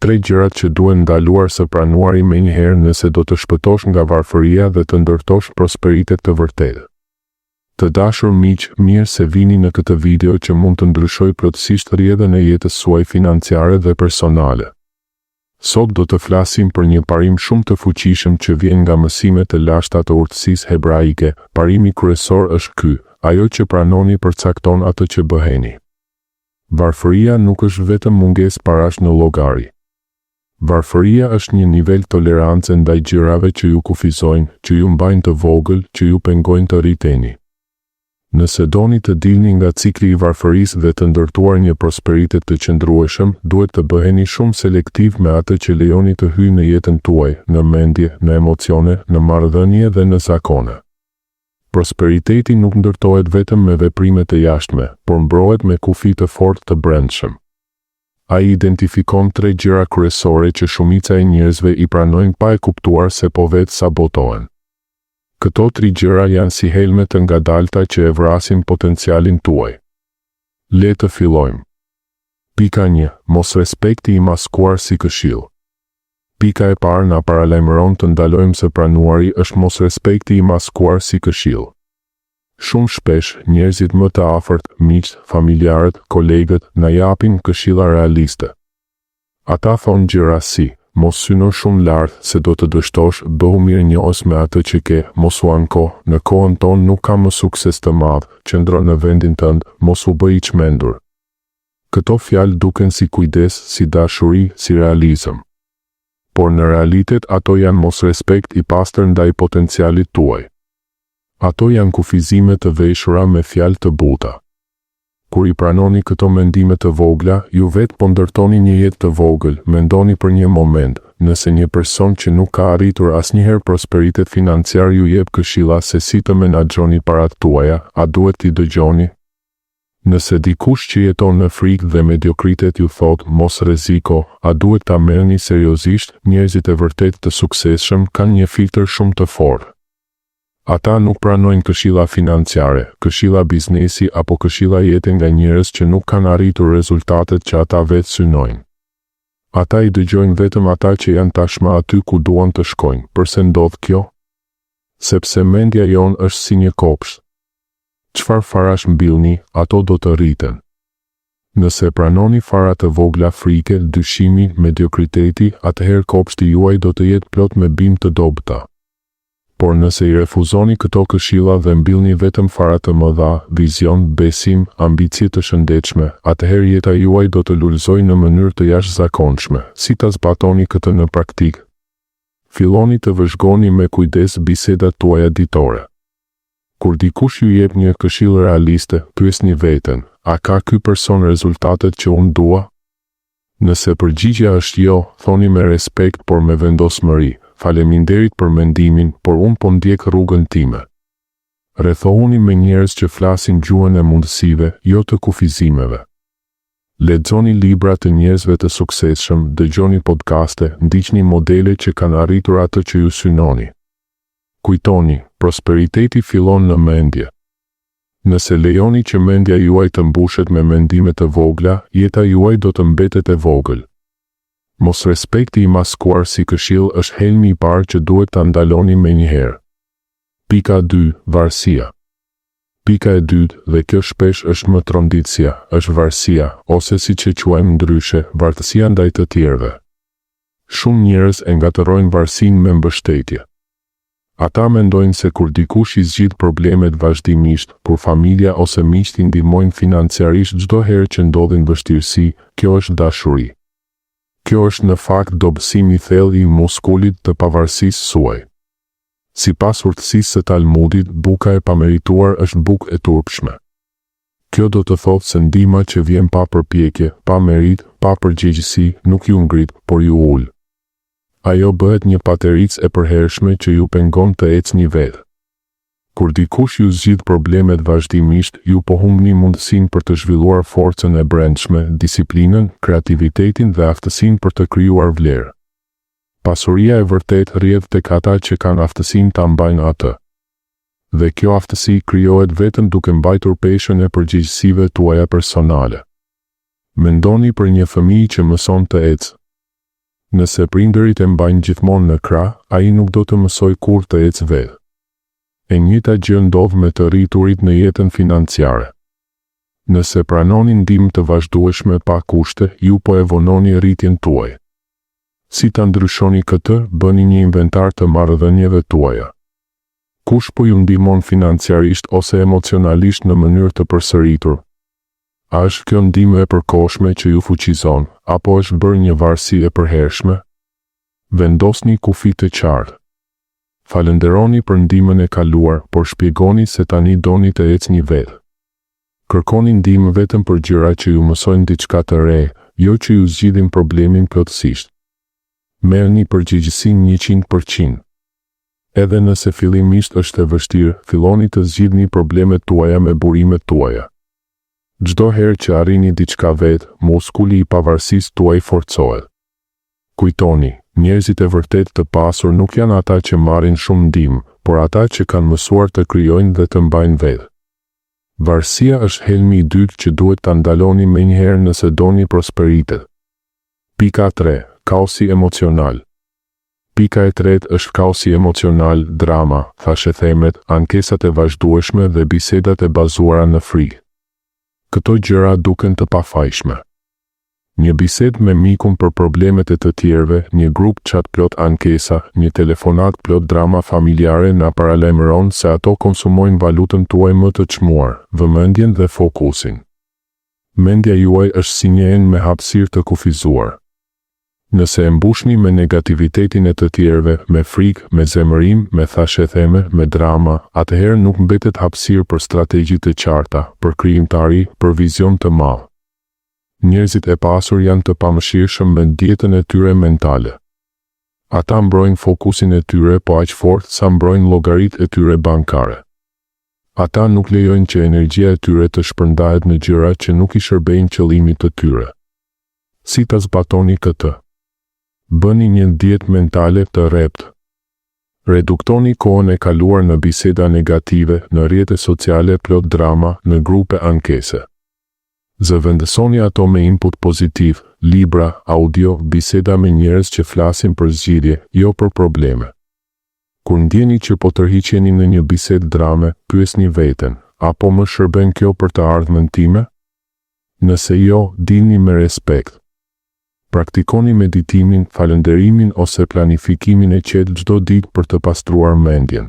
3 gjërat që duhen ndaluar së pranuari menjëherë nëse do të shpëtosh nga varfëria dhe të ndërtosh prosperitet të vërtetë. Të dashur miq, mirë se vini në këtë video që mund të ndryshojë plotësisht rrjedhën e jetës suaj financiare dhe personale. Sot do të flasim për një parim shumë të fuqishëm që vjen nga mësimet e lashta të urtësisë hebraike. Parimi kryesor është ky: ajo që pranoni përcakton atë që bëheni. Varfëria nuk është vetëm mungesë parash në llogari. Varfëria është një nivel tolerancë ndaj gjërave që ju kufizojnë, që ju mbajnë të vogël, që ju pengojnë të rriteni. Nëse doni të dilni nga cikli i varfërisë dhe të ndërtuar një prosperitet të qëndrueshëm, duhet të bëheni shumë selektiv me atë që lejoni të hyjë në jetën tuaj, në mendje, në emocione, në marrëdhënie dhe në zakone. Prosperiteti nuk ndërtohet vetëm me veprime të jashtme, por mbrohet me kufi të fortë të brendshëm. Ai identifikon 3 gjëra kryesore që shumica e njerëzve i pranojnë pa e kuptuar se po vetë sabotohen. Këto 3 gjëra janë si helme të ngadalta që e vrasin potencialin tuaj. Le të fillojmë. Pika 1. Mos respekti i maskuar si këshill. Pika e parë na paralajmëron të ndalojmë së pranuari është mos respekti i maskuar si këshill. Shumë shpesh, njerëzit më të afërt, miqt, familjarët, kolegët, na japin këshilla realiste. Ata thonë gjëra si: mos syno shumë lart se do të dështosh, bëhu mirë njohës me atë që ke, mos u anko, në kohën tonë nuk ka më sukses të madh, qëndro në vendin tënd, mos u bëj i çmendur. Këto fjalë duken si kujdes, si dashuri, si realizëm. Por në realitet ato janë mos respekt i pastër ndaj potencialit tuaj. Ato janë kufizime të veshura me fjalë të buta. Kur i pranoni këto mendime të vogla, ju vetë po ndërtoni një jetë të vogël. Mendoni për një moment, nëse një person që nuk ka arritur asnjëherë prosperitet financiar ju jep këshilla se si të menaxhoni paratë tuaja, a duhet t'i dëgjoni? Nëse dikush që jeton në frikë dhe mediokritet ju thot mos rreziko, a duhet ta merrni seriozisht? Njerëzit e vërtet të suksesshëm kanë një filtr shumë të fortë. Ata nuk pranojnë këshilla financiare, këshilla biznesi apo këshilla jete nga njerëz që nuk kanë arritur rezultatet që ata vetë synojnë. Ata i dëgjojnë vetëm ata që janë tashmë aty ku duan të shkojnë. Përse ndodh kjo? Sepse mendja jonë është si një kopsht. Çfarë farash mbillni, ato do të rriten. Nëse pranoni fara të vogla frike, dyshimi, mediokriteti, atëherë kopshti juaj do të jetë plot me bim të dobëta. Por nëse i refuzoni këto këshilla dhe mbillni vetëm fara të mëdha, vizion, besim, ambicie të shëndetshme, atëherë jeta juaj do të lulëzojë në mënyrë të jashtëzakonshme. Si ta zbatoni këtë në praktikë? Filloni të vëzhgoni me kujdes bisedat tuaja ditore. Kur dikush ju jep një këshillë realiste, pyesni veten: a ka ky person rezultatet që unë dua? Nëse përgjigjja është jo, thoni me respekt por me vendosmëri: faleminderit për mendimin, por unë po ndjek rrugën time. Rrethohuni me njerëz që flasin gjuhën e mundësive, jo të kufizimeve. Lexoni libra të njerëzve të suksesshëm, dëgjoni podcaste, ndiqni modele që kanë arritur atë që ju synoni. Kujtoni, prosperiteti fillon në mendje. Nëse lejoni që mendja juaj të mbushet me mendime të vogla, jeta juaj do të mbetet e vogël. Mos respekti i maskuar si këshill është helmi i parë që duhet ta ndaloni menjëherë. Pika 2. Varësia. Pika e dytë, dhe kjo shpesh është më tronditësia, është varësia, ose siç e quajmë ndryshe, vartësia ndaj të tjerëve. Shumë njerëz e ngatërrojnë varësinë me mbështetje. Ata mendojnë se kur dikush i zgjidh problemet vazhdimisht, kur familja ose miqt i ndihmojnë financiarisht çdo herë që ndodhin vështirësi, kjo është dashuri. Kjo është në fakt dobësimi i thellë i muskulit të pavarësisë suaj. Sipas urtësisë së Talmudit, buka e pamerituar është bukë e turpshme. Kjo do të thotë se ndihma që vjen pa përpjekje, pa merit, pa përgjegjësi, nuk ju ngrit, por ju ul. Ajo bëhet një patericë e përhershme që ju pengon të ecni vetë. Kur dikush ju zgjidh problemet vazhdimisht, ju po humbni mundësinë për të zhvilluar forcën e brendshme, disiplinën, kreativitetin dhe aftësinë për të krijuar vlerë. Pasuria e vërtet rrjedh tek ata që kanë aftësinë ta mbajnë atë. Dhe kjo aftësi krijohet vetëm duke mbajtur peshën e përgjegjësive tuaja personale. Mendoni për një fëmijë që mëson të ecë. Nëse prindërit e mbajnë gjithmonë në krah, ai nuk do të mësoj kur të ecë vetë. E njëjta gjë ndodh me të rriturit në jetën financiare. Nëse pranoni ndihmë të vazhdueshme pa kushte, ju po e vononi rritjen tuaj. Si ta ndryshoni këtë? Bëni një inventar të marrëdhënieve tuaja. Kush po ju ndihmon financiarisht ose emocionalisht në mënyrë të përsëritur? A është kjo ndihmë e përkohshme që ju fuqizon, apo është bërë një varësi e përhershme? Vendosni kufi të qartë. Falenderoni për ndihmën e kaluar, por shpjegoni se tani doni të ecni vetë. Kërkoni ndihmë vetëm për gjëra që ju mësojnë diçka të re, jo që ju zgjidhin problemin plotësisht. Merrni përgjegjësinë 100%. Edhe nëse fillimisht është e vështirë, filloni të zgjidhni problemet tuaja me burimet tuaja. Çdo herë që arrini diçka vetë, muskuli i pavarësisë tuaj forcohet. Kujtoni, njerëzit e vërtet të pasur nuk janë ata që marrin shumë ndihmë, por ata që kanë mësuar të krijojnë dhe të mbajnë vetë. Varësia është helmi i dytë që duhet ta ndaloni menjëherë nëse doni prosperitet. Pika 3. Kaosi emocional. Pika e tretë është kaosi emocional, drama, thashethemet, ankesat e vazhdueshme dhe bisedat e bazuara në frikë. Këto gjëra duken të pafajshme. Një bisedë me mikun për problemet e të tjerëve, një grup chat plot ankesa, një telefonat plot drama familjare na paralajmëron se ato konsumojnë valutën tuaj më të çmuar, vëmendjen dhe fokusin. Mendja juaj është si një enë me hapësirë të kufizuar. Nëse e mbushni me negativitetin e të tjerëve, me frikë, me zemërim, me thashetheme, me drama, atëherë nuk mbetet hapësirë për strategji të qarta, për krijimtari, për vizion të madh. Njerëzit e pasur janë të pamëshirshëm me dietën e tyre mentale. Ata mbrojnë fokusin e tyre po aq fort sa mbrojnë llogaritë e tyre bankare. Ata nuk lejojnë që energjia e tyre të shpërndahet në gjëra që nuk i shërbejnë qëllimit të tyre. Si ta zbatoni këtë? Bëni një dietë mentale të rreptë. Reduktoni kohën e kaluar në biseda negative, në rrjete sociale plot drama, në grupe ankese. Zëvendësoni ato me input pozitiv, libra, audio, biseda me njerëz që flasin për zgjidhje, jo për probleme. Kur ndjeni që po tërhiqeni në një bisedë drame, pyesni veten, apo më shërben kjo për të ardhmen time? Nëse jo, dilni me respekt. Praktikoni meditimin, falënderimin ose planifikimin e qetë çdo ditë për të pastruar mendjen.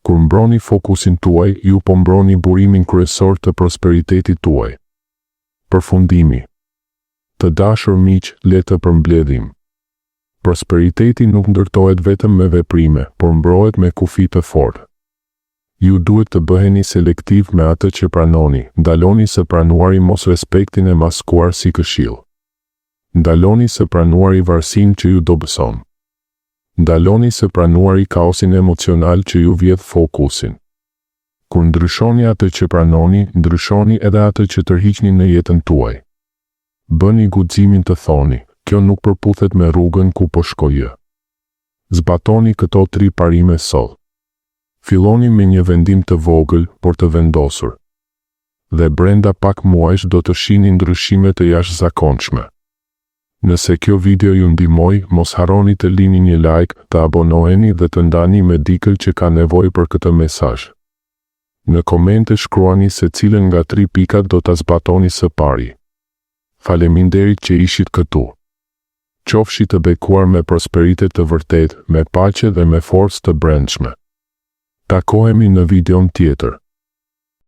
Kur mbroni fokusin tuaj, ju po mbroni burimin kryesor të prosperitetit tuaj. Përfundimi. Të dashur miq, le të përmbledhim. Prosperiteti nuk ndërtohet vetëm me veprime, por mbrohet me kufi të fortë. Ju duhet të bëheni selektiv me atë që pranoni, ndaloni së pranuari mos respektin e maskuar si këshill. Ndaloni së pranuari varësinë që ju dobëson. Ndaloni së pranuari kaosin emocional që ju vjedh fokusin. Kur ndryshoni atë që pranoni, ndryshoni edhe atë që tërhiqni në jetën tuaj. Bëni guximin të thoni, kjo nuk përputhet me rrugën ku po shkoj. Zbatoni këto 3 parime sot. Filloni me një vendim të vogël, por të vendosur. Dhe brenda pak muajsh do të shihni ndryshime të jashtëzakonshme. Nëse kjo video ju ndihmoi, mos harroni të lini një like, të abonoheni dhe të ndani me dikën që ka nevojë për këtë mesazh. Në komente shkruani se cilën nga 3 pikat do ta zbatoni së pari. Faleminderit që ishit këtu. Qofshi të bekuar me prosperitet të vërtet, me paqe dhe me forcë të brendshme. Takohemi në videon tjetër.